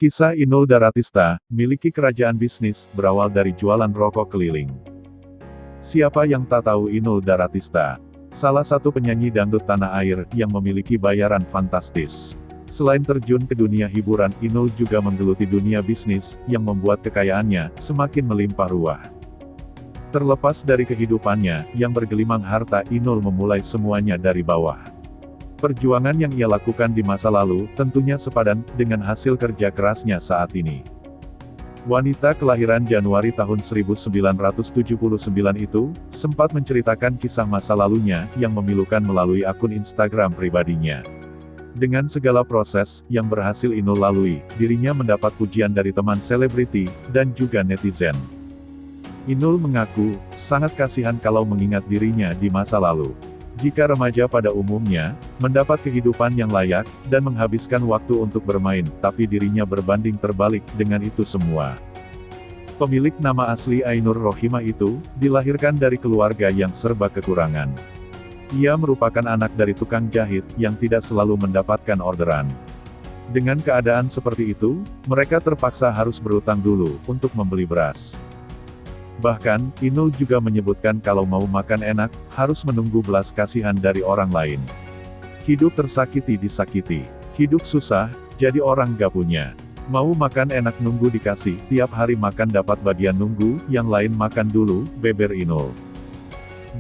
Kisah Inul Daratista, miliki kerajaan bisnis, berawal dari jualan rokok keliling. Siapa yang tak tahu Inul Daratista? Salah satu penyanyi dangdut tanah air, yang memiliki bayaran fantastis. Selain terjun ke dunia hiburan, Inul juga menggeluti dunia bisnis, yang membuat kekayaannya semakin melimpah ruah. Terlepas dari kehidupannya, yang bergelimang harta, Inul memulai semuanya dari bawah. Perjuangan yang ia lakukan di masa lalu, tentunya sepadan dengan hasil kerja kerasnya saat ini. Wanita kelahiran Januari tahun 1979 itu, sempat menceritakan kisah masa lalunya, yang memilukan melalui akun Instagram pribadinya. Dengan segala proses, yang berhasil Inul lalui, dirinya mendapat pujian dari teman selebriti, dan juga netizen. Inul mengaku, sangat kasihan kalau mengingat dirinya di masa lalu. Jika remaja pada umumnya, mendapat kehidupan yang layak, dan menghabiskan waktu untuk bermain, tapi dirinya berbanding terbalik dengan itu semua. Pemilik nama asli Ainur Rohimah itu, dilahirkan dari keluarga yang serba kekurangan. Ia merupakan anak dari tukang jahit, yang tidak selalu mendapatkan orderan. Dengan keadaan seperti itu, mereka terpaksa harus berutang dulu, untuk membeli beras. Bahkan, Inul juga menyebutkan kalau mau makan enak, harus menunggu belas kasihan dari orang lain. Hidup tersakiti disakiti. Hidup susah, jadi orang gak punya. Mau makan enak nunggu dikasih, tiap hari makan dapat bagian nunggu, yang lain makan dulu, beber Inul.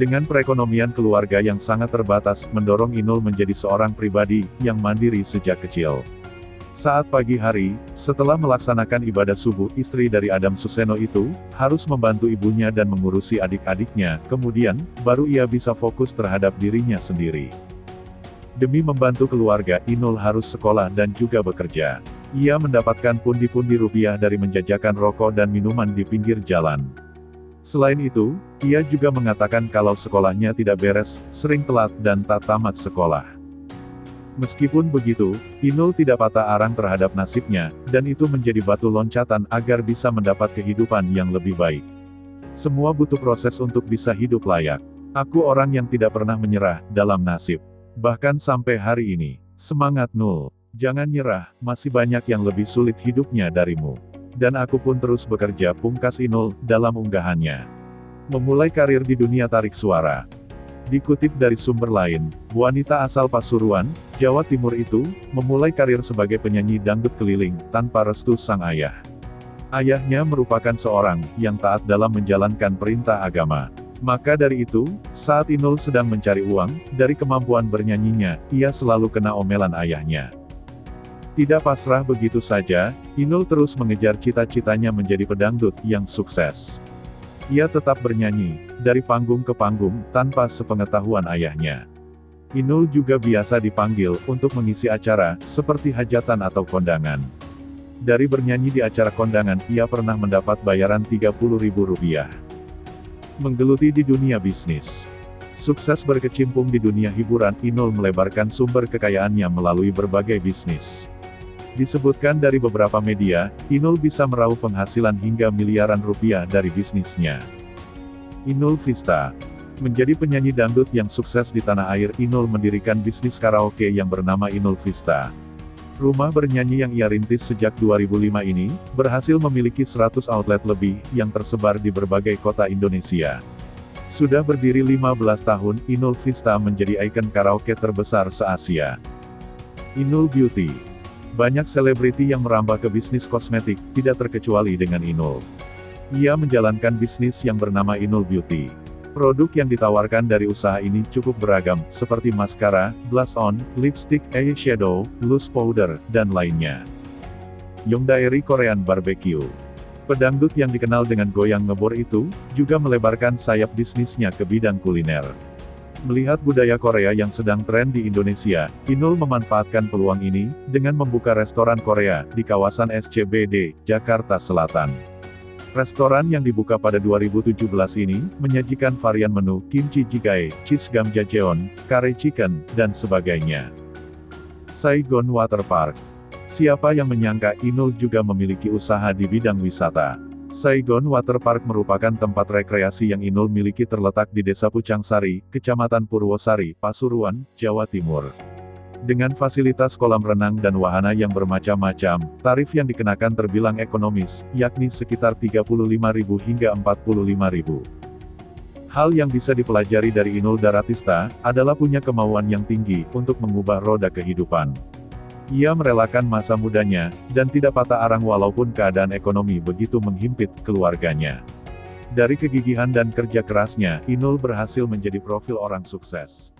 Dengan perekonomian keluarga yang sangat terbatas, mendorong Inul menjadi seorang pribadi, yang mandiri sejak kecil. Saat pagi hari, setelah melaksanakan ibadah subuh, istri dari Adam Suseno itu, harus membantu ibunya dan mengurusi adik-adiknya, kemudian, baru ia bisa fokus terhadap dirinya sendiri. Demi membantu keluarga, Inul harus sekolah dan juga bekerja. Ia mendapatkan pundi-pundi rupiah dari menjajakan rokok dan minuman di pinggir jalan. Selain itu, ia juga mengatakan kalau sekolahnya tidak beres, sering telat dan tak tamat sekolah. Meskipun begitu, Inul tidak patah arang terhadap nasibnya, dan itu menjadi batu loncatan agar bisa mendapat kehidupan yang lebih baik. Semua butuh proses untuk bisa hidup layak. Aku orang yang tidak pernah menyerah dalam nasib. Bahkan sampai hari ini. Semangat Nul. Jangan nyerah, masih banyak yang lebih sulit hidupnya darimu. Dan aku pun terus bekerja, pungkas Inul dalam unggahannya. Memulai karir di dunia tarik suara. Dikutip dari sumber lain, wanita asal Pasuruan, Jawa Timur itu, memulai karir sebagai penyanyi dangdut keliling, tanpa restu sang ayah. Ayahnya merupakan seorang, yang taat dalam menjalankan perintah agama. Maka dari itu, saat Inul sedang mencari uang, dari kemampuan bernyanyinya, ia selalu kena omelan ayahnya. Tidak pasrah begitu saja, Inul terus mengejar cita-citanya menjadi pedangdut yang sukses. Ia tetap bernyanyi, dari panggung ke panggung, tanpa sepengetahuan ayahnya. Inul juga biasa dipanggil, untuk mengisi acara, seperti hajatan atau kondangan. Dari bernyanyi di acara kondangan, ia pernah mendapat bayaran Rp30.000. Menggeluti di dunia bisnis. Sukses berkecimpung di dunia hiburan, Inul melebarkan sumber kekayaannya melalui berbagai bisnis. Disebutkan dari beberapa media, Inul bisa meraup penghasilan hingga miliaran rupiah dari bisnisnya. Inul Vista. Menjadi penyanyi dangdut yang sukses di tanah air, Inul mendirikan bisnis karaoke yang bernama Inul Vista. Rumah bernyanyi yang ia rintis sejak 2005 ini, berhasil memiliki 100 outlet lebih, yang tersebar di berbagai kota Indonesia. Sudah berdiri 15 tahun, Inul Vista menjadi ikon karaoke terbesar se-Asia. Inul Beauty. Banyak selebriti yang merambah ke bisnis kosmetik, tidak terkecuali dengan Inul. Ia menjalankan bisnis yang bernama Inul Beauty. Produk yang ditawarkan dari usaha ini cukup beragam, seperti maskara, blush on, lipstick, eyeshadow, loose powder, dan lainnya. Yongdaeri Korean Barbecue. Pedangdut yang dikenal dengan goyang ngebor itu, juga melebarkan sayap bisnisnya ke bidang kuliner. Melihat budaya Korea yang sedang tren di Indonesia, Inul memanfaatkan peluang ini, dengan membuka restoran Korea, di kawasan SCBD, Jakarta Selatan. Restoran yang dibuka pada 2017 ini, menyajikan varian menu, kimchi jjigae, cheese gamjajeon, curry chicken, dan sebagainya. Saigon Water Park. Siapa yang menyangka Inul juga memiliki usaha di bidang wisata. Saigon Water Park merupakan tempat rekreasi yang Inul miliki terletak di Desa Pucangsari, Kecamatan Purwosari, Pasuruan, Jawa Timur. Dengan fasilitas kolam renang dan wahana yang bermacam-macam, tarif yang dikenakan terbilang ekonomis, yakni sekitar Rp35.000 hingga Rp45.000. Hal yang bisa dipelajari dari Inul Daratista, adalah punya kemauan yang tinggi, untuk mengubah roda kehidupan. Ia merelakan masa mudanya, dan tidak patah arang walaupun keadaan ekonomi begitu menghimpit keluarganya. Dari kegigihan dan kerja kerasnya, Inul berhasil menjadi profil orang sukses.